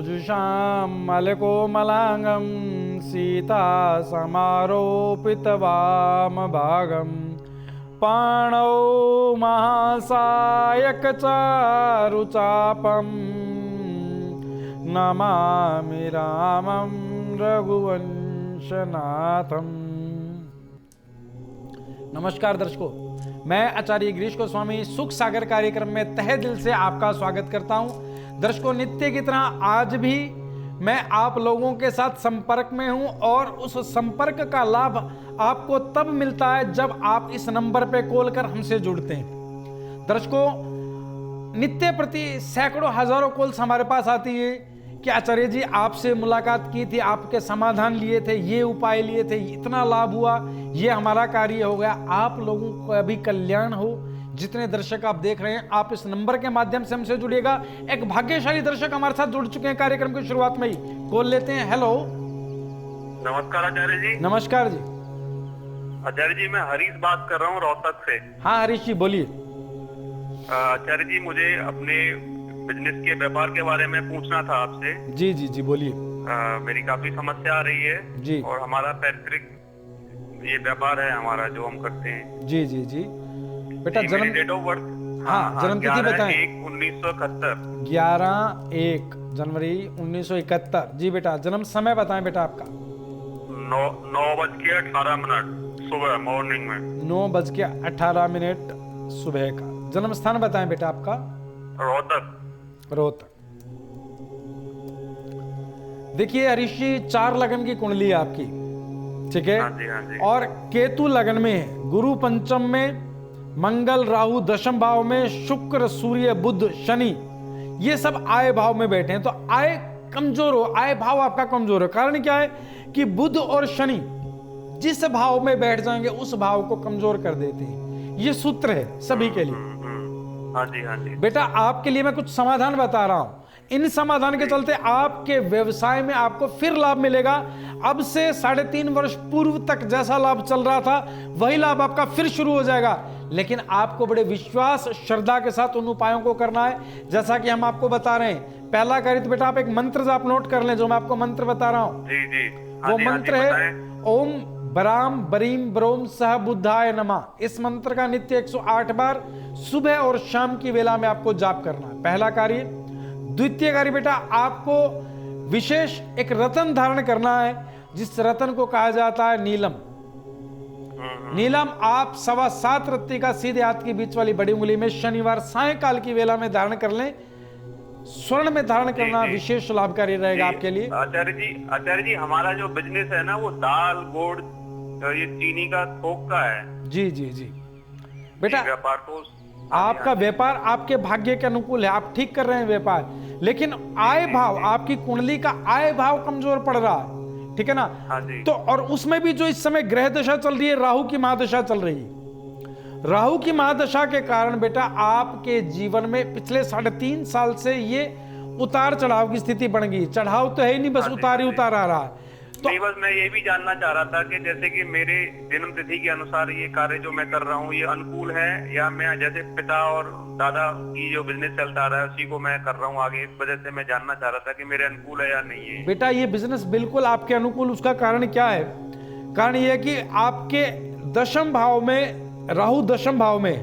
ऊजुषां मलकोमलांगं सीता समारोपितवामभागं पाणौ महासायकचारुचापं नमामि रामं रघुवंशनाथम। नमस्कार दर्शकों, मैं आचार्य गिरीश गोस्वामी सुख सागर कार्यक्रम में तहे दिल से आपका स्वागत करता हूं। दर्शकों, नित्य की तरह आज भी मैं आप लोगों के साथ संपर्क में हूं और उस संपर्क का लाभ आपको तब मिलता है जब आप इस नंबर पे कॉल कर हमसे जुड़ते हैं। दर्शकों, नित्य प्रति सैकड़ों हजारों कॉल्स हमारे पास आती है कि आचार्य जी आपसे मुलाकात की थी, आपके समाधान लिए थे, ये उपाय लिए थे, इतना लाभ हुआ, ये हमारा कार्य हो गया। आप लोगों को अभी कल्याण हो। जितने दर्शक आप देख रहे हैं, आप इस नंबर के माध्यम से हमसे जुड़िएगा। एक भाग्यशाली दर्शक हमारे साथ जुड़ चुके हैं कार्यक्रम की शुरुआत में ही। कॉल लेते हैं। हेलो, नमस्कार आचार्य जी। नमस्कार जी। आचार्य जी, मैं हरीश बात कर रहा हूँ रोहतक से। हाँ हरीश जी, बोलिए। आचार्य जी, मुझे अपने बिजनेस के व्यापार के बारे में पूछना था आपसे। जी जी जी, बोलिए। मेरी काफी समस्या आ रही है जी। और हमारा पैतृक ये व्यापार है हमारा जो हम करते हैं। जी जी जी बेटा, जन्म डेट ऑफ बर्थ। हाँ, जन्म तिथि बताएं। 11/1/1971। 11/1/1971। जी बेटा, जन्म समय बताएं बेटा आपका। 9:18 सुबह मॉर्निंग में। 9:18 सुबह का। जन्म स्थान बताएं बेटा आपका। रोहतक। रोहतक। देखिए हरीश जी, 4 लगन की कुंडली है आपकी, ठीक है। हाँ जी, हाँ जी। और केतु लगन में है, गुरु पंचम में, मंगल राहु दशम भाव में, शुक्र सूर्य बुध शनि ये सब आय भाव में बैठे हैं। तो आय कमजोर हो, आय भाव आपका कमजोर है। कारण क्या है कि बुध और शनि जिस भाव में बैठ जाएंगे उस भाव को कमजोर कर देते हैं। ये सूत्र है सभी के लिए। हाँ जी, हाँ जी। बेटा, आपके लिए मैं कुछ समाधान बता रहा हूं। इन समाधान के चलते आपके व्यवसाय में आपको फिर लाभ मिलेगा। अब से 3.5 वर्ष पूर्व तक जैसा लाभ चल रहा था वही लाभ आपका फिर शुरू हो जाएगा। लेकिन आपको बड़े विश्वास श्रद्धा के साथ उन उपायों को करना है जैसा कि हम आपको बता रहे हैं। पहला कार्य तो बेटा आप एक मंत्र आप नोट कर लें, जो मैं आपको मंत्र बता रहा हूं। जी जी। वो मंत्र है ओम बराम बरीम ब्रोम सह बुद्धाय नमः। इस मंत्र का नित्य 108 बार सुबह और शाम की वेला में आपको जाप करना है। पहला कार्य। द्वितीय कार्य बेटा, आपको विशेष एक रतन धारण करना है जिस रतन को कहा जाता है नीलम। नीलम आप 7.25 रत्ती का सीधे हाथ की बीच वाली बड़ी उंगली में शनिवार सायंकाल की वेला में धारण कर लें। स्वर्ण में धारण करना विशेष लाभकारी रहेगा आपके लिए। आचार्य जी, हमारा जो बिजनेस है ना वो दाल गुड़ ये चीनी का थोक का है। जी जी जी बेटा, व्यापार तो आपका व्यापार आपके भाग्य के अनुकूल है, आप ठीक कर रहे हैं व्यापार, लेकिन आय भाव आपकी कुंडली का आय भाव कमजोर पड़ रहा है, ठीक है ना। हाँ जी। तो और उसमें भी जो इस समय ग्रह दशा चल रही है, राहु की महादशा चल रही है। राहु की महादशा के कारण बेटा आपके जीवन में पिछले 3.5 साल से ये उतार चढ़ाव की स्थिति बन गई। चढ़ाव तो है ही नहीं, बस उतार ही उतार आ रहा है। तो नहीं, बस मैं ये भी जानना चाह रहा था कि जैसे कि मेरे जन्म तिथि के अनुसार ये कार्य जो मैं कर रहा हूँ ये अनुकूल है, या मैं जैसे पिता और दादा की जो बिजनेस चलता रहा है उसी को मैं कर रहा हूँ आगे। इस वजह से मैं जानना चाह रहा था कि मेरे अनुकूल है या नहीं है। बेटा ये बिजनेस बिल्कुल आपके अनुकूल। उसका कारण क्या है? कारण ये है कि आपके दशम भाव में राहु दशम भाव में।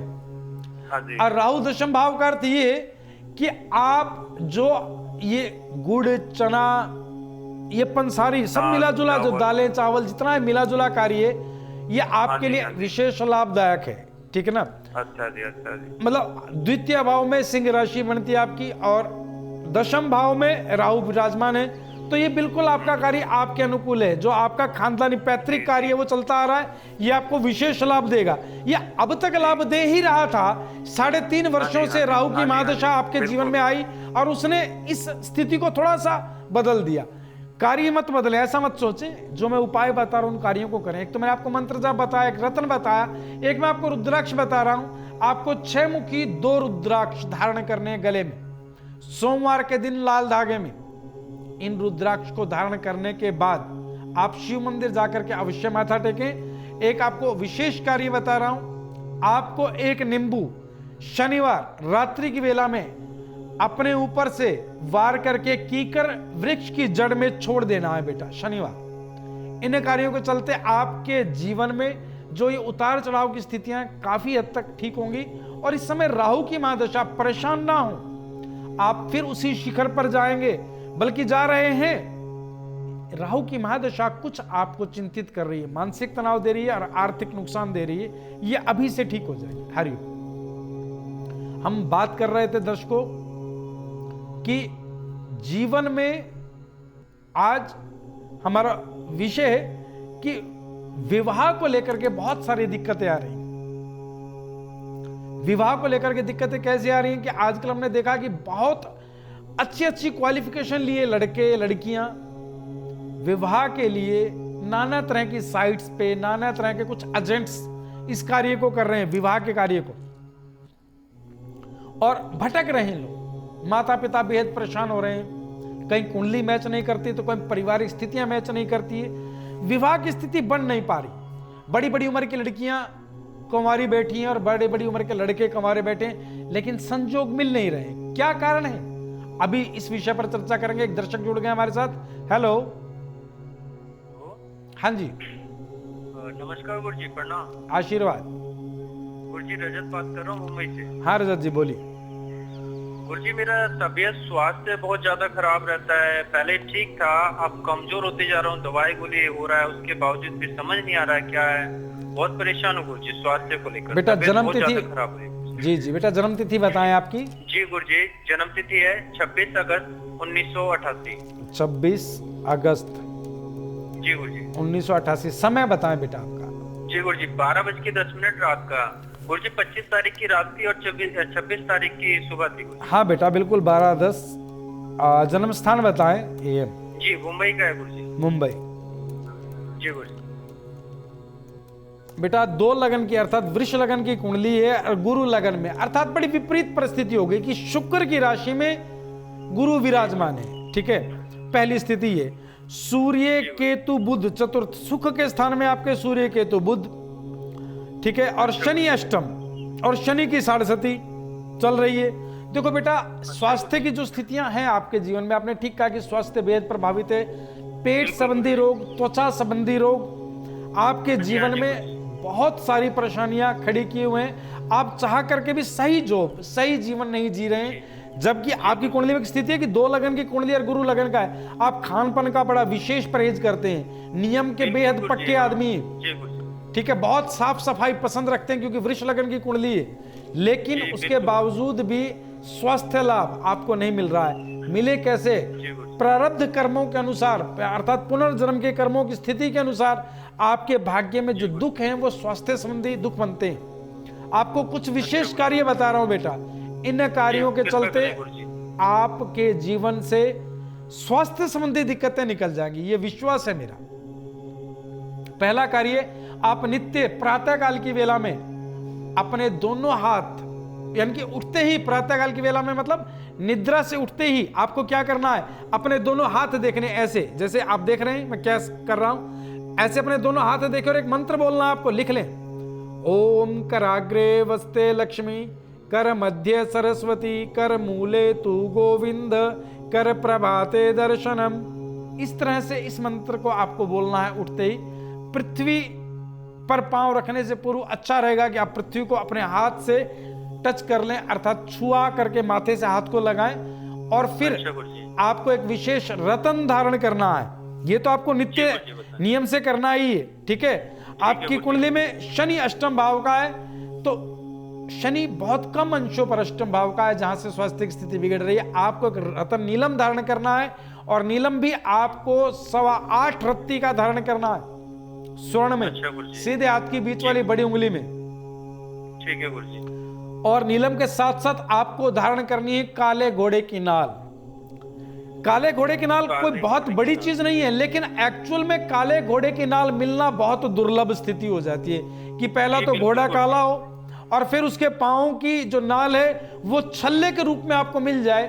हाँ जी। और राहु दशम भाव का अर्थ ये कि आप जो ये गुड़ चना ये पंसारी सब मिला जुला, जो दालें चावल जितना है मिला जुला कार्य, ये आपके लिए विशेष लाभदायक है, ठीक है ना। अच्छा जी, अच्छा जी। मतलब द्वितीय भाव में सिंह राशि बनती है आपकी और दशम भाव में राहु विराजमान है। तो ये बिल्कुल आपका कार्य आपके अनुकूल है। जो आपका खानदानी पैतृक कार्य है वो चलता आ रहा है, ये आपको विशेष लाभ देगा। ये अब तक लाभ दे ही रहा था। 3.5 वर्षों से राहु की महादशा आपके जीवन में आई और उसने इस स्थिति को थोड़ा सा बदल दिया। कार्य मत बदले, ऐसा मत सोचे। जो मैं उपाय बता रहा हूं उन कार्यों को करें। एक तो मैंने आपको मंत्र जाप बताया, एक रत्न बताया, एक मैं आपको रुद्राक्ष बता रहा हूं। आपको 6 मुखी 2 रुद्राक्ष धारण करने गले में, सोमवार के दिन लाल धागे में। इन रुद्राक्ष को धारण करने के बाद आप शिव मंदिर जाकर के अवश्य माथा टेकें। एक आपको विशेष कार्य बता रहा हूं, आपको एक नींबू शनिवार रात्रि की वेला में अपने ऊपर से वार करके कीकर वृक्ष की जड़ में छोड़ देना है बेटा शनिवार। इन कार्यों के चलते आपके जीवन में जो ये उतार चढ़ाव की स्थितियां काफी हद तक ठीक होंगी। और इस समय राहु की महादशा, परेशान ना हो, आप फिर उसी शिखर पर जाएंगे, बल्कि जा रहे हैं। राहु की महादशा कुछ आपको चिंतित कर रही है, मानसिक तनाव दे रही है और आर्थिक नुकसान दे रही है। ये अभी से ठीक हो जाएगी। हरिओम। हम बात कर रहे थे दर्शकों कि जीवन में आज हमारा विषय है कि विवाह को लेकर के बहुत सारी दिक्कतें आ रही हैं। विवाह को लेकर के दिक्कतें कैसे आ रही हैं कि आजकल हमने देखा कि बहुत अच्छी अच्छी क्वालिफिकेशन लिए लड़के लड़कियां विवाह के लिए नाना तरह की साइट्स पे, नाना तरह के कुछ एजेंट्स इस कार्य को कर रहे हैं, विवाह के कार्य को, और भटक रहे हैं लोग। माता पिता बेहद परेशान हो रहे हैं, कहीं कुंडली मैच नहीं करती तो कहीं पारिवारिक स्थितियां मैच नहीं करती है, विवाह की स्थिति बन नहीं पा रही। बड़ी बड़ी उम्र की लड़कियां कुंवारी बैठी हैं और बड़े बड़ी उम्र के लड़के कुंवारे बैठे हैं, लेकिन संजोग मिल नहीं रहे। क्या कारण है? अभी इस विषय पर चर्चा करेंगे। एक दर्शक जुड़ गए हमारे साथ। हेलो। हाँ जी, नमस्कार गुरुजी, प्रणाम। आशीर्वाद। गुरुजी रजत बात कर रहा हूँ मुंबई से। हाँ रजत जी बोलिए। गुरुजी मेरा तबीयत स्वास्थ्य बहुत ज्यादा खराब रहता है। पहले ठीक था, अब कमजोर होते जा रहा हूँ, दवाई गोली हो रहा है, उसके बावजूद भी समझ नहीं आ रहा है क्या है। बहुत परेशान हूँ गुरुजी स्वास्थ्य को लेकर। बेटा जन्म तिथि खराब हुई। जी जी बेटा, जन्म तिथि बताएं आपकी। जी गुरुजी, जन्म तिथि है 26 अगस्त 1988। 26 अगस्त जी गुरुजी 1988। समय बताएं बेटा आपका। जी गुरुजी 12:10 रात का। गुरुजी 25 तारीख की रात थी और 26 तारीख की सुबह थी। हाँ बेटा बिल्कुल 12-10। जन्म स्थान बताएं। एम जी मुंबई का है गुरुजी। मुंबई। जी गुरुजी। बेटा 2 लगन की अर्थात वृष लगन की कुंडली है और गुरु लगन में, अर्थात बड़ी विपरीत परिस्थिति हो गई कि शुक्र की राशि में गुरु विराजमान है। ठीक है, पहली स्थिति ये। सूर्य केतु बुध चतुर्थ, सुख के स्थान में आपके सूर्य केतु बुध। ठीक है, और शनि अष्टम और शनि की 7.5 चल रही है। देखो बेटा, स्वास्थ्य की जो स्थितियां हैं आपके जीवन में, आपने ठीक कहा कि स्वास्थ्य बेहद प्रभावित है। पेट संबंधी रोग, त्वचा संबंधी रोग आपके जीवन में बहुत सारी परेशानियां खड़ी किए हुए हैं। आप चाह करके भी सही जॉब, सही जीवन नहीं जी रहे हैं, जबकि आपकी कुंडली में स्थिति है कि 2 लगन की कुंडली और गुरु लगन का है। आप खान पान का बड़ा विशेष परहेज करते हैं, नियम के बेहद पक्के आदमी हैं। ठीक है, बहुत साफ सफाई पसंद रखते हैं क्योंकि वृष लगन की कुंडली है, लेकिन उसके बावजूद भी स्वास्थ्य लाभ आपको नहीं मिल रहा है। मिले कैसे? प्रारब्ध कर्मों के अनुसार, अर्थात पुनर्जन्म के कर्मों की स्थिति के अनुसार आपके भाग्य में जो दुख हैं वो स्वास्थ्य संबंधी दुख बनते हैं। आपको कुछ विशेष कार्य बता रहा हूं बेटा, इन कार्यों के चलते आपके जीवन से स्वास्थ्य संबंधी दिक्कतें निकल जाएंगी, ये विश्वास है मेरा। पहला कार्य, आप नित्य प्रातः काल की वेला में अपने दोनों हाथ, यानी कि उठते ही, प्रातः काल की वेला में मतलब निद्रा से उठते ही आपको क्या करना है? अपने दोनों हाथ देखने, ऐसे जैसे आप देख रहे हैं मैं क्या कर रहा हूं, ऐसे अपने दोनों हाथ देखे और एक मंत्र बोलना आपको, लिख लें। ओम कराग्रे वस्ते लक्ष्मी, कर मध्य सरस्वती, कर मूले तू गोविंद, कर प्रभाते दर्शनम। इस तरह से इस मंत्र को आपको बोलना है उठते ही। पृथ्वी पर पांव रखने से पूर्व अच्छा रहेगा कि आप पृथ्वी को अपने हाथ से टच कर लें, अर्थात छुआ करके माथे से हाथ को लगाएं, और फिर आपको एक विशेष रतन धारण करना है। ये तो आपको नित्य नियम से करना ही है। ठीक है, आपकी कुंडली में शनि अष्टम भाव का है, तो शनि बहुत कम अंशों पर अष्टम भाव का है, जहां से स्वास्थ्य की स्थिति बिगड़ रही है। आपको एक रतन नीलम धारण करना है, और नीलम भी आपको 8.25 रत्ती का धारण करना है, स्वर्ण में, सीधे हाथ की बीच वाली बड़ी उंगली में। ठीक है गुरुजी। और नीलम के साथ साथ आपको धारण करनी है काले घोड़े की नाल। काले घोड़े की नाल कोई बहुत बड़ी चीज नहीं है, लेकिन एक्चुअल में काले घोड़े की नाल मिलना बहुत दुर्लभ स्थिति हो जाती है कि पहला तो घोड़ा काला हो और फिर उसके पांव की जो नाल है वो छल्ले के रूप में आपको मिल जाए,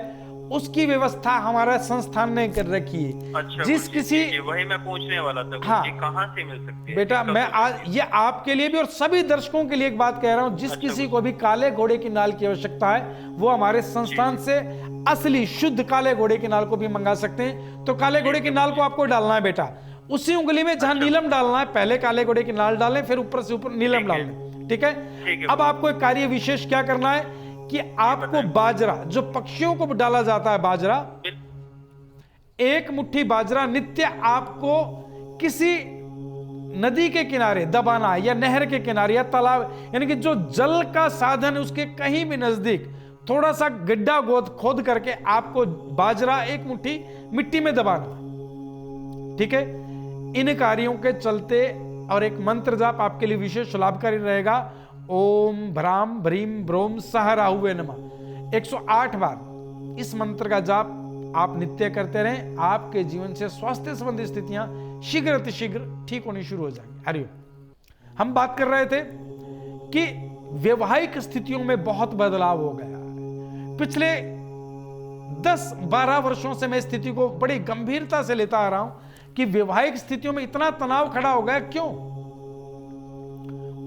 उसकी व्यवस्था हमारा संस्थान ने कर रखी है। अच्छा, जिस किसी, वही मैं पूछने वाला था। हाँ, कहाँ से मिल सकती है बेटा? मैं आज ये आपके लिए भी और सभी दर्शकों के लिए एक बात कह रहा हूं, जिस किसी को भी काले घोड़े की नाल की आवश्यकता है वो हमारे संस्थान से असली शुद्ध काले घोड़े की नाल को भी मंगा सकते हैं। तो काले घोड़े की नाल को आपको डालना है बेटा, उसी उंगली में जहां नीलम डालना है, पहले काले घोड़े की नाल डालें, फिर ऊपर से ऊपर नीलम डालें। ठीक है। अब आपको एक कार्य विशेष क्या करना है कि आपको बाजरा, जो पक्षियों को डाला जाता है बाजरा, एक मुट्ठी बाजरा नित्य आपको किसी नदी के किनारे दबाना है, या नहर के किनारे, या तालाब, यानी कि जो जल का साधन है उसके कहीं भी नजदीक थोड़ा सा गड्ढा खोद करके आपको बाजरा एक मुट्ठी मिट्टी में दबाना। ठीक है। इन कार्यों के चलते, और एक मंत्र जाप आपके लिए विशेष लाभकारी रहेगा, ओम भ्राम भ्रीम ब्रोम सह राहुवे नमः, 108 बार इस मंत्र का जाप आप नित्य करते रहें। आपके जीवन से स्वास्थ्य संबंधी स्थितियां शीघ्र अतिशीघ्र ठीक होनी शुरू हो जाएंगी। हरिओम। हम बात कर रहे थे कि वैवाहिक स्थितियों में बहुत बदलाव हो गया। पिछले 10-12 वर्षों से मैं स्थिति को बड़ी गंभीरता से लेता आ रहा हूं कि वैवाहिक स्थितियों में इतना तनाव खड़ा हो गया। क्यों?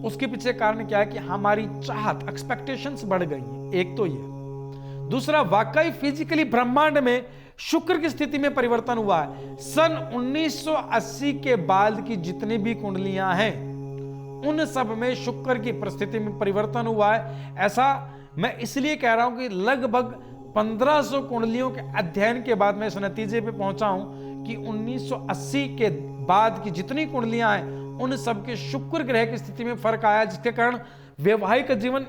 उसके पीछे कारण क्या है कि हमारी चाहत, एक्सपेक्टेशंस बढ़ गई हैं। एक तो ये, दूसरा वाकई फिजिकली ब्रह्मांड में शुक्र की स्थिति में परिवर्तन हुआ है। सन 1980 के बाद की जितनी भी कुंडलियां हैं उन सब में शुक्र की परिस्थिति में परिवर्तन हुआ है। ऐसा मैं इसलिए कह रहा हूं कि लगभग 1500 कुंडलियों के अध्ययन के बाद मैं इस नतीजे पे पहुंचा हूं कि 1980 के बाद की जितनी कुंडलियां हैं उन सब के शुक्र ग्रह की स्थिति में फर्क आया, जिसके कारण वैवाहिक जीवन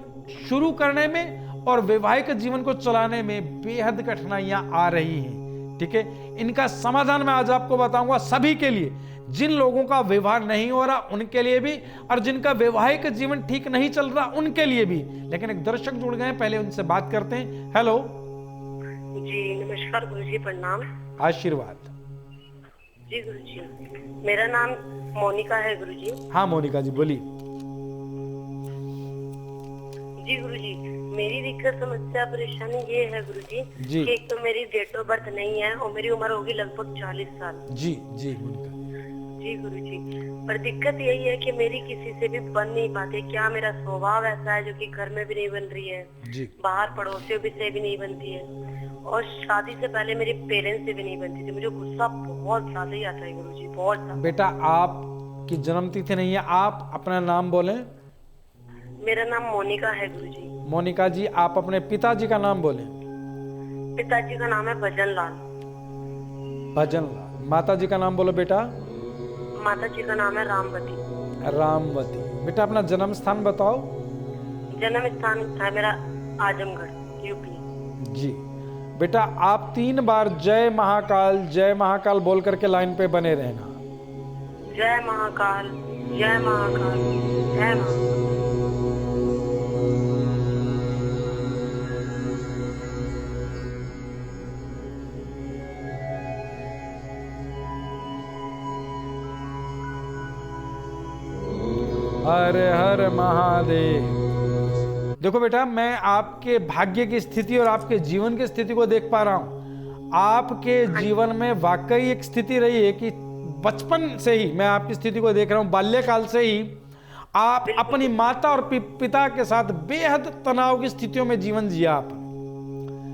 शुरू करने में और वैवाहिक जीवन को चलाने में बेहद कठिनाइयां आ रही हैं। ठीक है। इनका समाधान मैं आज आपको बताऊंगा, सभी के लिए, जिन लोगों का विवाह नहीं हो रहा उनके लिए भी, और जिनका वैवाहिक जीवन ठीक नहीं चल रहा उनके लिए भी। लेकिन एक दर्शक जुड़ गए, पहले उनसे बात करते हैं। हेलो जी, नमस्कार गुरुजी, प्रणाम। आशीर्वाद। जी गुरुजी, मेरा नाम मोनिका है गुरुजी। हाँ मोनिका जी बोलिए। जी गुरुजी, मेरी दिक्कत, समस्या, परेशानी ये है गुरुजी जी। कि एक तो मेरी डेट ऑफ बर्थ नहीं है और मेरी उम्र होगी लगभग 40 साल। जी जी मोनिका जी गुरुजी, पर दिक्कत यही है कि मेरी किसी से भी बन नहीं पाती। क्या मेरा स्वभाव ऐसा है जो कि घर में भी नहीं बन रही है, जी। बाहर पड़ोसियों से भी नहीं बनती है, और शादी से पहले मेरे पेरेंट्स से भी नहीं बनती थी। मुझे गुस्सा बहुत ज्यादा ही आता है गुरुजी, बहुत ज्यादा। बेटा आपकी जन्म तिथि नहीं है, आप अपना नाम बोलें। मेरा नाम मोनिका है गुरुजी। मोनिका जी, आप अपने पिताजी का नाम बोलें। पिताजी का नाम है भजन लाल। भजन लाल। माता जी का नाम बोलो बेटा। माता जी का नाम है रामवती। रामवती। बेटा अपना जन्म स्थान बताओ। जन्म स्थान है मेरा आजमगढ़, यूपी। जी बेटा, आप 3 बार जय महाकाल बोल करके लाइन पे बने रहना। जय महाकाल, जय महाकाल, जय महाकाल। हर हर महादेव। देखो बेटा, मैं आपके भाग्य की स्थिति और आपके जीवन की स्थिति को देख पा रहा हूं। आपके जीवन में वाकई एक स्थिति रही है कि बचपन से ही मैं आपकी स्थिति को देख रहा हूं, बाल्यकाल से ही आप अपनी माता और पिता के साथ बेहद तनाव की स्थितियों में जीवन जिया आप।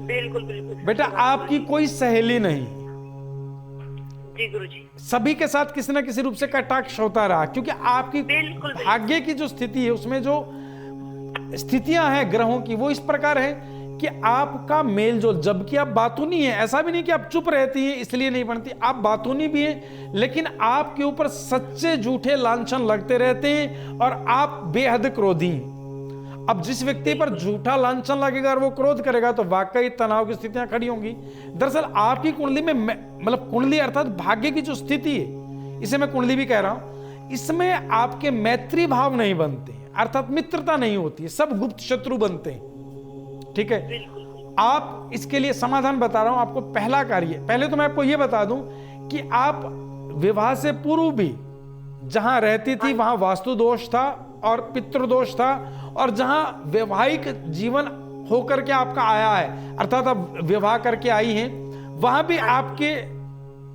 बिल्कुल बिल्कुल बेटा आपकी कोई सहेली नहीं। जी गुरुजी। सभी के साथ किसी न किसी रूप से कटाक्ष होता रहा, क्योंकि आपकी बिल्कुल भाग्य की जो स्थिति है उसमें जो स्थितियां हैं ग्रहों की वो इस प्रकार है कि आपका मेल जोल, जबकि आप बातूनी है, ऐसा भी नहीं कि आप चुप रहती हैं इसलिए नहीं बनती, आप बातूनी भी हैं, लेकिन आपके ऊपर सच्चे झूठे लांछन लगते रहते हैं और आप बेहद क्रोधी हैं। अब जिस व्यक्ति पर झूठा लांछन लगेगा और वो क्रोध करेगा तो वाकई तनाव की स्थितियां खड़ी होंगी। दरअसल आपकी कुंडली में, मतलब कुंडली अर्थात भाग्य की जो स्थिति है, इसे मैं कुंडली भी कह रहा हूं, इसमें आपके मैत्री भाव नहीं बनते, अर्थात मित्रता नहीं होती है, सब गुप्त शत्रु बनते हैं। ठीक है। आप इसके लिए समाधान बता रहा हूं आपको। पहला कार्य, पहले तो मैं आपको यह बता दूं कि आप विवाह से पूर्व भी जहां रहती थी वहां वास्तु दोष था और पितृदोष था, और जहां वैवाहिक जीवन होकर के आपका आया है, अर्थात आप विवाह करके आई हैं, वहां भी आपके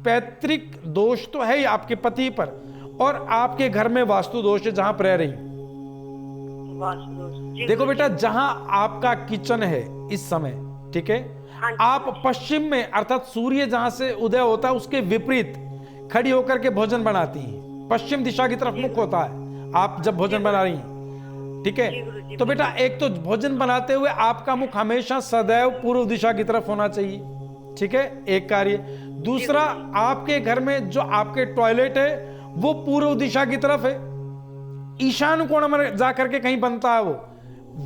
पैतृक दोष तो है ही आपके पति पर, और आपके घर में वास्तु दोष है जहां पर रह रही। देखो बेटा, जहां आपका किचन है इस समय, ठीक है, हाँ जी, आप पश्चिम में अर्थात सूर्य जहां से उदय होता है उसके विपरीत खड़ी होकर के भोजन बनाती हैं। पश्चिम दिशा की तरफ मुख होता है आप जब भोजन बना रही हैं, ठीक जी है। गुरुजी, तो बेटा एक तो भोजन बनाते हुए आपका मुख हमेशा सदैव पूर्व दिशा की तरफ होना चाहिए, ठीक है, एक कार्य। दूसरा, आपके घर में जो आपके टॉयलेट है वो पूर्व दिशा की तरफ है, ईशान कोण में जाकर के कहीं बनता है वो,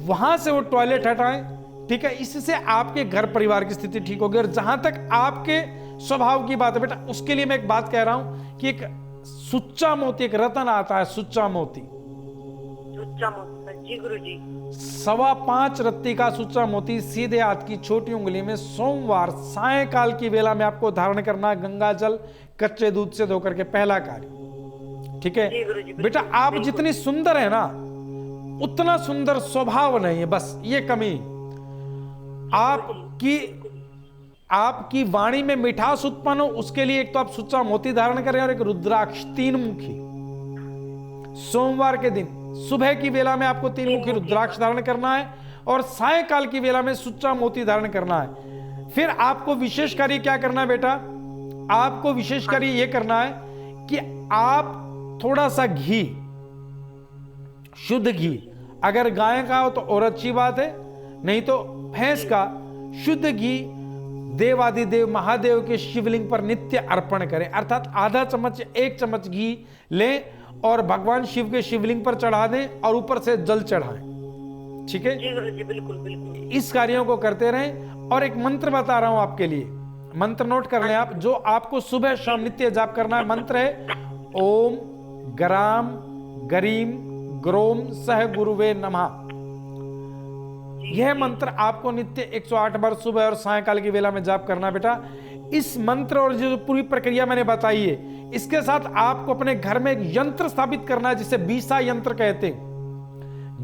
वहां से वो टॉयलेट हटाएं, ठीक है। इससे आपके घर परिवार की स्थिति ठीक होगी। और जहां तक आपके स्वभाव की बात है बेटा, उसके लिए मैं एक बात कह रहा हूं कि एक सुच्चा मोती, एक रतन आता है सुच्चा मोती, सुच्चा मोती। जी गुरुजी। 5.25 रत्ती का सुच्चा मोती सीधे हाथ की छोटी उंगली में सोमवार सायंकाल की बेला में आपको धारण करना है, गंगा जल कच्चे दूध से धोकर के, पहला कार्य, ठीक है। जी गुरुजी, बेटा आप जितनी सुंदर है ना उतना सुंदर स्वभाव नहीं है, बस ये कमी। आपकी वाणी में मिठास उत्पन्न हो उसके लिए एक तो आप सुच्चा मोती धारण करें और एक रुद्राक्ष 3 मुखी सोमवार के दिन सुबह की वेला में आपको 3 मुखी रुद्राक्ष धारण करना है और सायंकाल की वेला में सुच्चा मोती धारण करना है। फिर आपको विशेष कार्य क्या करना है बेटा, आपको विशेष कार्य यह करना है कि आप थोड़ा सा घी, शुद्ध घी, अगर गाय का हो तो और अच्छी बात है, नहीं तो भैंस का शुद्ध घी देवादिदेव महादेव के शिवलिंग पर नित्य अर्पण करें। अर्थात आधा चम्मच 1 चम्मच घी लें और भगवान शिव के शिवलिंग पर चढ़ा दें और ऊपर से जल चढ़ाएं, ठीक है। जी गुरुजी, बिल्कुल बिल्कुल। इस कार्यों को करते रहें। और एक मंत्र बता रहा हूं आपके लिए, मंत्र नोट कर लें आप, जो आपको सुबह शाम नित्य जाप करना है। मंत्र है ओम ग्राम गरीम ग्रोम सह गुरुवे नमः। यह मंत्र आपको नित्य 108 बार सुबह और सायंकाल की वेला में जाप करना बेटा। इस मंत्र और जो पूरी प्रक्रिया मैंने बताई है, इसके साथ आपको अपने घर में एक यंत्र स्थापित करना है जिसे बीसा यंत्र कहते हैं।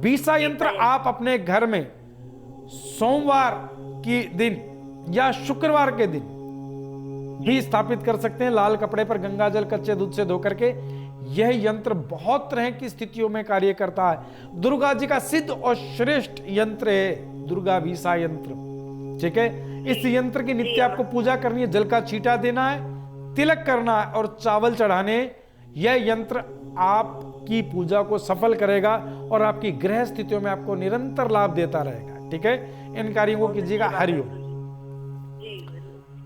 बीसा यंत्र आप अपने घर में सोमवार की दिन या शुक्रवार के दिन भी स्थापित कर सकते हैं। लाल कपड़े पर गंगा जल कच्चे दूध से धोकर के। यह यंत्र बहुत तरह की स्थितियों में कार्य करता है। दुर्गा जी का सिद्ध और श्रेष्ठ यंत्र है दुर्गा बीसा यंत्र, ठीक है। इस यंत्र की नित्य आपको पूजा करनी है, जल का छींटा देना है, तिलक करना है और चावल चढ़ाने। यह यंत्र आपकी पूजा को सफल करेगा और आपकी ग्रह स्थितियों में आपको निरंतर लाभ देता रहेगा, ठीक है। इन कार्यों को कीजिएगा। हरिओम।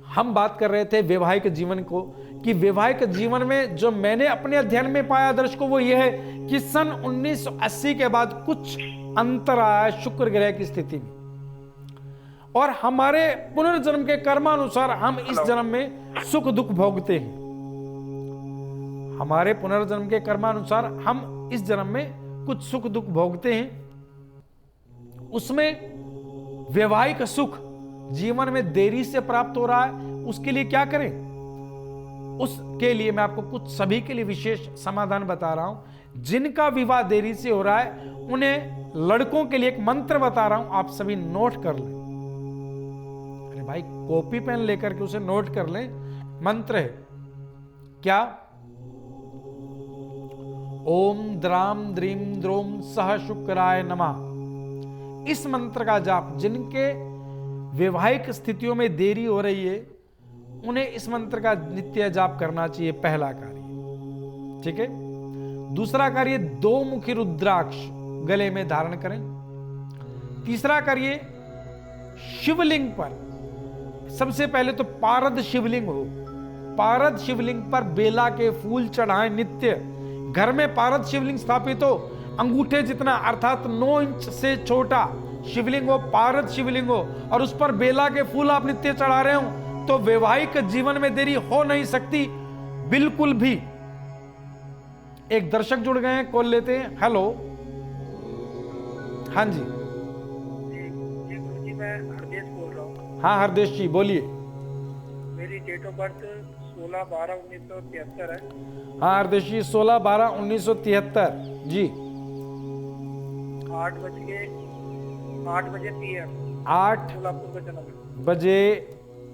हम बात कर रहे थे वैवाहिक जीवन को, कि वैवाहिक जीवन में जो मैंने अपने अध्ययन में पाया दर्शकों, वो यह है कि सन 1980 के बाद कुछ अंतर आया शुक्र ग्रह की स्थिति में, और हमारे पुनर्जन्म के कर्मानुसार हम इस जन्म में सुख दुख भोगते हैं। हमारे पुनर्जन्म के कर्मानुसार हम इस जन्म में कुछ सुख दुख भोगते हैं। उसमें वैवाहिक सुख जीवन में देरी से प्राप्त हो रहा है, उसके लिए क्या करें? उसके लिए मैं आपको कुछ सभी के लिए विशेष समाधान बता रहा हूं। जिनका विवाह देरी से हो रहा है उन्हें लड़कों के लिए एक मंत्र बता रहा हूं, आप सभी नोट कर लें। अरे भाई कॉपी पेन लेकर के उसे नोट कर लें। मंत्र है क्या? ओम द्राम द्रीम द्रोम सह शुक्राय नमः। इस मंत्र का जाप जिनके वैवाहिक स्थितियों में देरी हो रही है उन्हें इस मंत्र का नित्य जाप करना चाहिए, पहला कार्य, ठीक है। दूसरा कार्य 2 मुखी रुद्राक्ष गले में धारण करें। तीसरा कार्य शिवलिंग पर सबसे पहले तो पारद शिवलिंग हो, पारद शिवलिंग पर बेला के फूल चढ़ाएं नित्य। घर में पारद शिवलिंग स्थापित हो, अंगूठे जितना अर्थात 9 इंच से छोटा शिवलिंग हो, पारद शिवलिंग हो, और उस पर बेला के फूल आप नित्य चढ़ा रहे हो, तो वैवाहिक जीवन में देरी हो नहीं सकती बिल्कुल भी। एक दर्शक जुड़ गए हैं, कॉल लेते हैं। हेलो, हाँ जी। जी गुरुजी, मैं हरदेश बोल रहा हूँ। हाँ हरदेश जी बोलिए। मेरी डेट ऑफ बर्थ 16/12/1973 है। हाँ हरदेश जी 16/12/1973 जी। 8 बजे PM 8 सोलापुर का जन्म है। बजे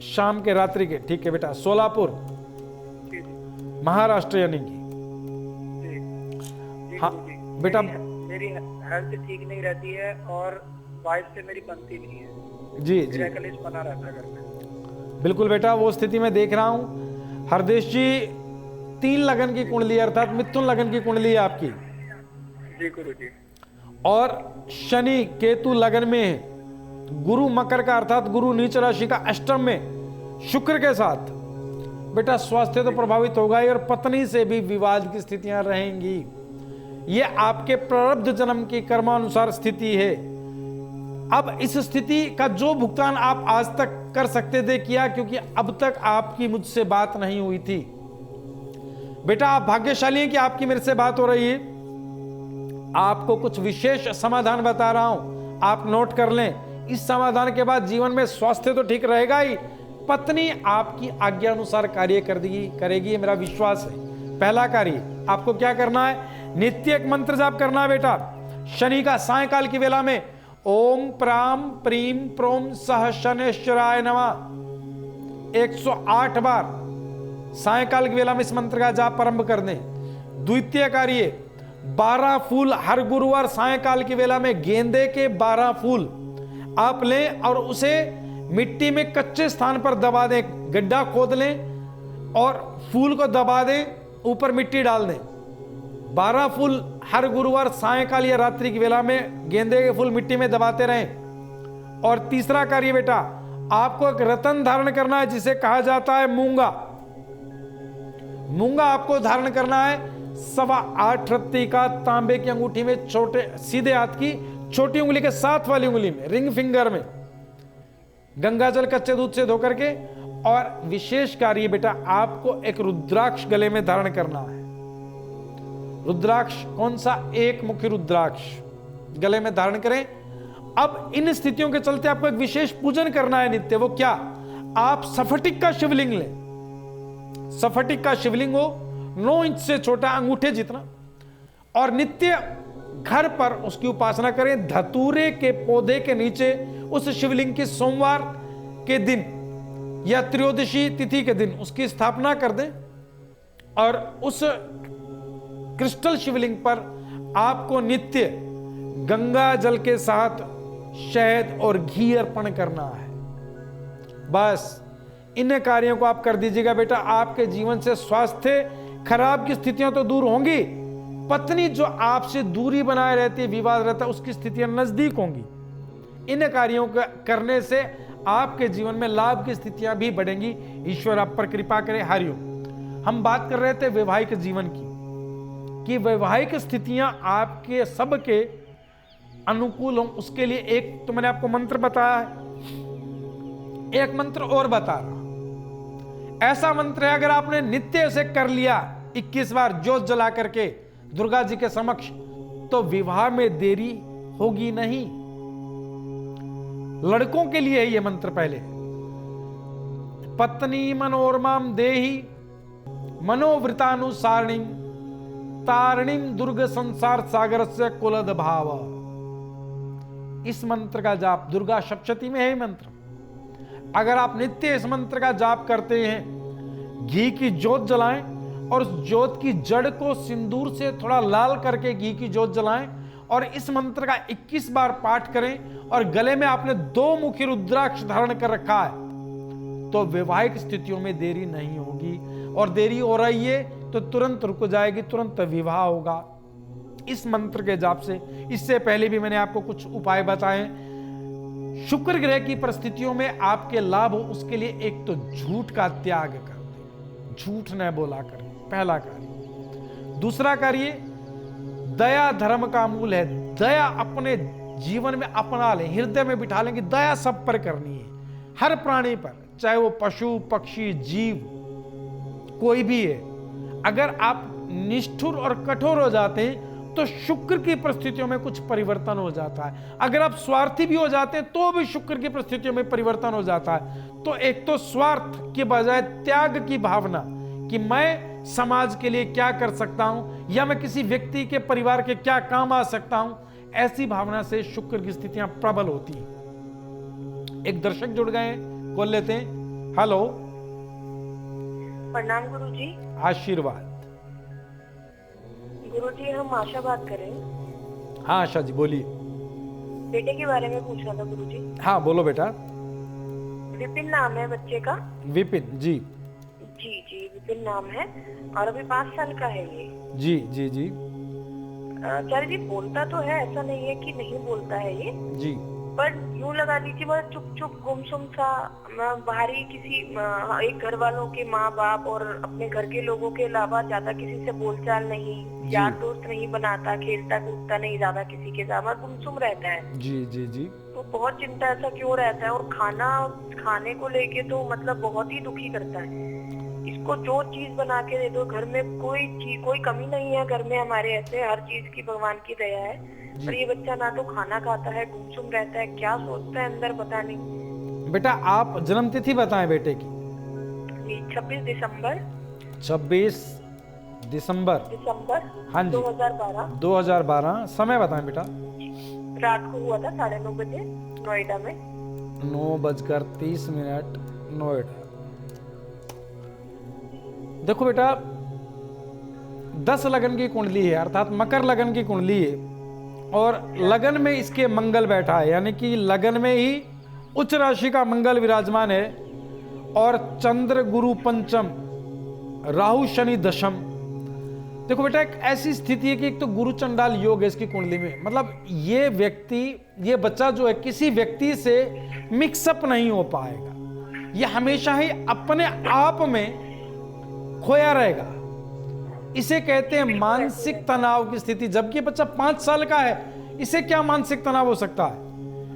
शाम के रात्रि के, ठीक है बेटा। सोलापुर जी जी महाराष्ट्र यानी कि। जी जी हाँ गुरुजी, बेटा। मेरी हेल्थ ठीक नहीं रहती है और वाइफ से मेरी बनती नहीं है। जी जी। मेरा कलेश बना रहता है घर में। बिल्कुल बेटा, वो स्थिति में देख रहा हूं। हरदेश जी 3 लगन की कुंडली अर्थात मिथुन लगन की कुंडली है आपकी, जी गुरुजी। और शनि केतु लगन में है, गुरु मकर का अर्थात गुरु नीच राशि का अष्टम में शुक्र के साथ। बेटा स्वास्थ्य तो प्रभावित होगा ही, और पत्नी से भी विवाद की स्थितियां रहेंगी। ये आपके प्रारब्ध जन्म की कर्मानुसार स्थिति है। अब इस स्थिति का जो भुगतान आप आज तक कर सकते थे किया, क्योंकि अब तक आपकी मुझसे बात नहीं हुई थी। बेटा आप भाग्यशाली हैं कि आपकी मेरे से बात हो रही है। आपको कुछ विशेष समाधान बता रहा हूं, आप नोट कर लें। इस समाधान के बाद जीवन में स्वास्थ्य तो ठीक रहेगा ही, पत्नी आपकी आज्ञा अनुसार कार्य करेगी, ये मेरा विश्वास है। पहला कार्य आपको क्या करना है, नित्य एक मंत्र जाप करना है बेटा। शनि का सायंकाल की वेला में ओम प्राम प्रीम प्रोम सह शनेश्वराय नमः 108 बार सायंकाल की वेला में इस मंत्र का जाप आरंभ कर दें। द्वितीय कार्य 12 फूल हर गुरुवार सायंकाल की वेला में गेंदे के 12 फूल आप लें और उसे मिट्टी में कच्चे स्थान पर दबा दें, गड्ढा खोद लें और फूल को दबा दें, ऊपर मिट्टी डाल दें। 12 फूल हर गुरुवार सायंकाल या रात्रि की वेला में गेंदे के फूल मिट्टी में दबाते रहें। और तीसरा कार्य बेटा, आपको एक रत्न धारण करना है जिसे कहा जाता है मूंगा। मूंगा आपको धारण करना है 8.25 रत्ती का, तांबे की अंगूठी में, छोटे सीधे हाथ की छोटी उंगली के साथ वाली उंगली में, रिंग फिंगर में, गंगा जल कच्चे दूध से धोकर के। और विशेष कार्य बेटा, आपको एक रुद्राक्ष गले में धारण करना है। रुद्राक्ष कौन सा, एक मुखी रुद्राक्ष गले में धारण करें। अब इन स्थितियों के चलते आपको एक विशेष पूजन करना है नित्य। वो क्या, आप स्फटिक का शिवलिंग लें। स्फटिक का शिवलिंग हो 9 इंच से छोटा, अंगूठे जितना, और नित्य घर पर उसकी उपासना करें। धतूरे के पौधे के नीचे उस शिवलिंग की सोमवार के दिन या त्रयोदशी तिथि के दिन उसकी स्थापना कर दें, और उस क्रिस्टल शिवलिंग पर आपको नित्य गंगा जल के साथ शहद और घी अर्पण करना है। बस इन कार्यों को आप कर दीजिएगा बेटा, आपके जीवन से स्वास्थ्य खराब की स्थितियां तो दूर होंगी, पत्नी जो आपसे दूरी बनाए रहती है, विवाद रहता है, उसकी स्थितियां नजदीक होंगी। इन कार्यों को करने से आपके जीवन में लाभ की स्थितियां भी बढ़ेंगी। ईश्वर आप पर कृपा करे। हरिओम। हम बात कर रहे थे वैवाहिक जीवन की, कि वैवाहिक स्थितियां आपके सबके अनुकूल हों, उसके लिए एक तो मैंने आपको मंत्र बताया है, एक मंत्र और बता रहा। ऐसा मंत्र है, अगर आपने नित्य से कर लिया 21 बार ज्योत जला करके दुर्गा जी के समक्ष, तो विवाह में देरी होगी नहीं। लड़कों के लिए है यह मंत्र। पहले पत्नी मनोरमाम देहि मनोवृतानुसारिणी तारिणीम दुर्ग संसार सागर से कुलद भाव। इस मंत्र का जाप दुर्गा सप्तशती में है मंत्र। अगर आप नित्य इस मंत्र का जाप करते हैं, घी की ज्योत जलाएं और उस ज्योत की जड़ को सिंदूर से थोड़ा लाल करके घी की ज्योत जलाएं और इस मंत्र का 21 बार पाठ करें, और गले में आपने 2 मुखी रुद्राक्ष धारण कर रखा है, तो वैवाहिक स्थितियों में देरी नहीं होगी। और देरी हो रही है तो तुरंत रुक जाएगी, तुरंत विवाह होगा इस मंत्र के जाप से। इससे पहले भी मैंने आपको कुछ उपाय बताए। शुक्र ग्रह की परिस्थितियों में आपके लाभ हो, उसके लिए एक तो झूठ का त्याग कर दे, झूठ न बोला करें, पहला कार्य। दूसरा कार्य, दया धर्म का मूल है। दया अपने जीवन में अपना लें, हृदय में बिठा लें कि दया सब पर करनी है, हर प्राणी पर, चाहे वो पशु पक्षी जीव कोई भी है। अगर आप निष्ठुर और कठोर हो जाते हैं तो शुक्र की परिस्थितियों में कुछ परिवर्तन हो जाता है। अगर आप स्वार्थी भी हो जाते हैं तो भी शुक्र की परिस्थितियों में परिवर्तन हो जाता है। तो एक तो स्वार्थ के बजाय त्याग की भावना कि मैं समाज के लिए क्या कर सकता हूं या मैं किसी व्यक्ति के परिवार के क्या काम आ सकता हूं, ऐसी भावना से शुक्र की स्थितियां प्रबल होती हैं। एक दर्शक जुड़ गए हैं, कॉल लेते हैं। हेलो, प्रणाम गुरुजी। आशीर्वाद। गुरुजी हम आशा बात कर रहे हैं। हाँ आशा जी बोलिए। बेटे के बारे में पूछना था गुरुजी। हाँ बोलो बेटा। विपिन नाम है बच्चे का। विपिन जी। जी जी, विपिन नाम है और अभी 5 साल का है ये। जी जी जी आचार्य जी बोलता तो है, ऐसा नहीं है कि नहीं बोलता है ये, जी पर यूं लगा लीजिए बहुत चुप चुप गुमसुम सा। बाहरी किसी एक घर वालों के माँ बाप और अपने घर के लोगों के अलावा ज्यादा किसी से बोलचाल नहीं, यार दोस्त नहीं बनाता, खेलता कूदता नहीं ज्यादा किसी के साथ, गुमसुम रहता है। जी जी जी तो बहुत चिंता ऐसा क्यों रहता है, और खाने को लेके तो मतलब बहुत ही दुखी करता है। इसको जो चीज बना के दे दो, घर में कोई कमी नहीं है, घर में हमारे ऐसे हर चीज की भगवान की दया है। पर ये बच्चा ना तो खाना खाता है, गुमसुम रहता है, क्या सोचता है अंदर पता नहीं। बेटा आप जन्म तिथि बताएं बेटे की। 26 दिसंबर 26 दिसंबर हाँ जी 2012। समय बताएं बेटा। रात को हुआ था 9:30 बजे नोएडा में। 9:30 नोएडा। देखो बेटा 10 लगन की कुंडली है, अर्थात मकर लगन की कुंडली है, और लगन में इसके मंगल बैठा है, यानी कि लगन में ही उच्च राशि का मंगल विराजमान है, और चंद्र गुरु पंचम, राहु शनि दशम। देखो बेटा एक ऐसी स्थिति है कि एक तो गुरु चंडाल योग है इसकी कुंडली में, मतलब ये बच्चा जो है किसी व्यक्ति से मिक्सअप नहीं हो पाएगा, ये हमेशा ही अपने आप में खोया रहेगा। इसे कहते हैं मानसिक तनाव की स्थिति। जबकि बच्चा 5 साल का है, इसे क्या मानसिक तनाव हो सकता है?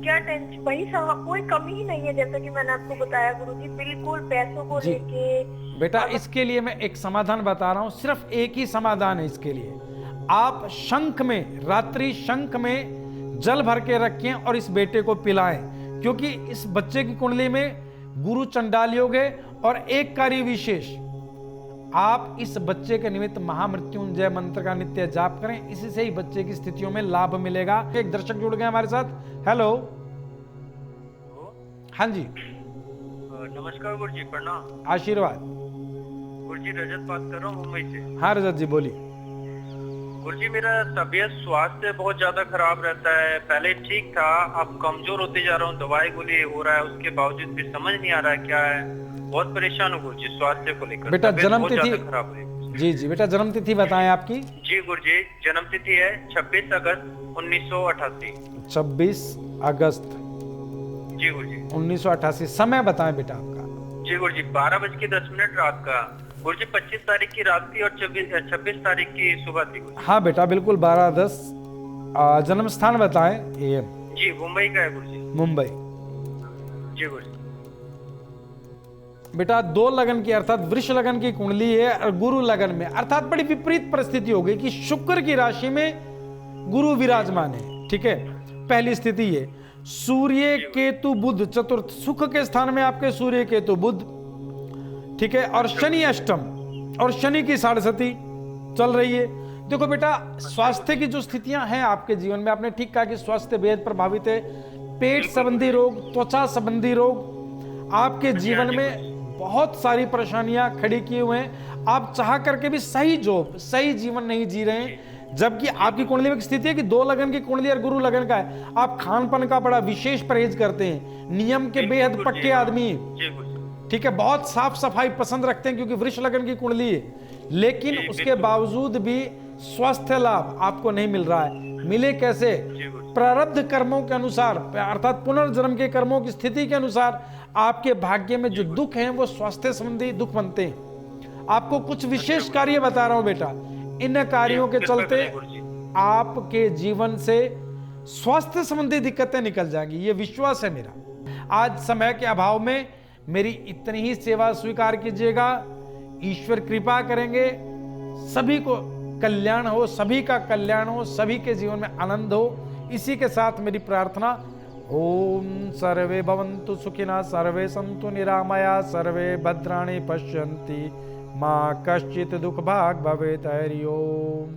क्या टेंशन, वही कोई कमी ही नहीं है, जैसा कि मैंने आपको बताया गुरुजी, बिल्कुल पैसों को लेके। बेटा इसके लिए मैं एक समाधान बता रहा हूं, सिर्फ एक ही समाधान है इसके लिए। आप शंख में, रात्रि शंख में जल भर के रखें और इस बेटे को पिलाएं, क्योंकि इस बच्चे की कुंडली में गुरु चंडाल योग है। और एक कार्य विशेष, आप इस बच्चे के निमित्त महामृत्युंजय मंत्र का नित्य जाप करें, इसी से ही बच्चे की स्थितियों में लाभ मिलेगा। एक दर्शक जुड़ गए हमारे साथ। हेलो, हाँ जी नमस्कार गुरुजी, प्रणाम। आशीर्वाद। गुरुजी रजत बात कर रहा हूँ मुंबई से। हाँ रजत जी बोलिए। गुरुजी मेरा तबीयत स्वास्थ्य बहुत ज्यादा खराब रहता है, पहले ठीक था, अब कमजोर होते जा रहा हूँ, दवाई गोली हो रहा है, उसके बावजूद भी समझ नहीं आ रहा है क्या है, बहुत परेशान हूँ गुरुजी स्वास्थ्य को लेकर। बेटा जन्म तिथि खराब है। जी जी बेटा जन्म तिथि बताएं आपकी। जी गुरुजी जन्म तिथि है 26 अगस्त 1988। 26 अगस्त जी गुरुजी 1988। समय बताएं बेटा आपका। जी गुरुजी 12:10 रात का। गुरुजी 25 तारीख की रात थी और 26 तारीख की सुबह थी गुरुजी। हाँ बेटा बिल्कुल 12:10। जन्म स्थान बताएं। AM जी मुंबई का है गुरुजी। मुंबई। जी गुरुजी। बेटा 2 लगन की, अर्थात वृष लगन की कुंडली है, और गुरु लगन में, अर्थात बड़ी विपरीत परिस्थिति हो गई कि शुक्र की राशि में गुरु विराजमान है। ठीक है, पहली स्थिति ये। सूर्य केतु बुध चतुर्थ, सुख के स्थान में आपके सूर्य केतु बुध। ठीक है, और शनि अष्टम, और शनि की 67 चल रही है। देखो बेटा स्वास्थ्य की जो स्थितियां हैं आपके जीवन में, आपने ठीक कहा कि स्वास्थ्य बेहद प्रभावित है। पेट संबंधी रोग, त्वचा संबंधी रोग आपके जीवन में बहुत सारी परेशानियां खड़ी किए हुए हैं। आप चाह करके भी सही जॉब, सही जीवन नहीं जी रहे हैं, जबकि आपकी कुंडली में स्थिति है कि 2 लगन की कुंडली और गुरु लगन का है। आप खान-पान का बड़ा विशेष परहेज करते हैं, नियम के बेहद पक्के आदमी हैं। ठीक है, बहुत साफ सफाई पसंद रखते हैं, क्योंकि वृष लगन की कुंडली है, लेकिन उसके बावजूद भी स्वास्थ्य लाभ आपको नहीं मिल रहा है। मिले कैसे? प्रारब्ध कर्मों के अनुसार, अर्थात पुनर्जन्म के कर्मों की स्थिति के अनुसार आपके भाग्य में जो दुख हैं वो स्वास्थ्य संबंधी दुख बनते हैं। आपको कुछ विशेष कार्य बता रहा हूं बेटा, इन कार्यों के चलते आपके जीवन से स्वास्थ्य संबंधी दिक्कतें निकल जाएंगी, ये विश्वास है मेरा। आज समय के अभाव में मेरी इतनी ही सेवा स्वीकार कीजिएगा। ईश्वर कृपा करेंगे, सभी को कल्याण हो, सभी का कल्याण हो, सभी के जीवन में आनंद हो। इसी के साथ मेरी प्रार्थना, ओम सर्वे भवन्तु सुखिनः, सर्वे सन्तु निरामया, सर्वे भद्राणि पश्यन्ति, मा कश्चित् दुःखभाग् भवेत्। हरि ओम।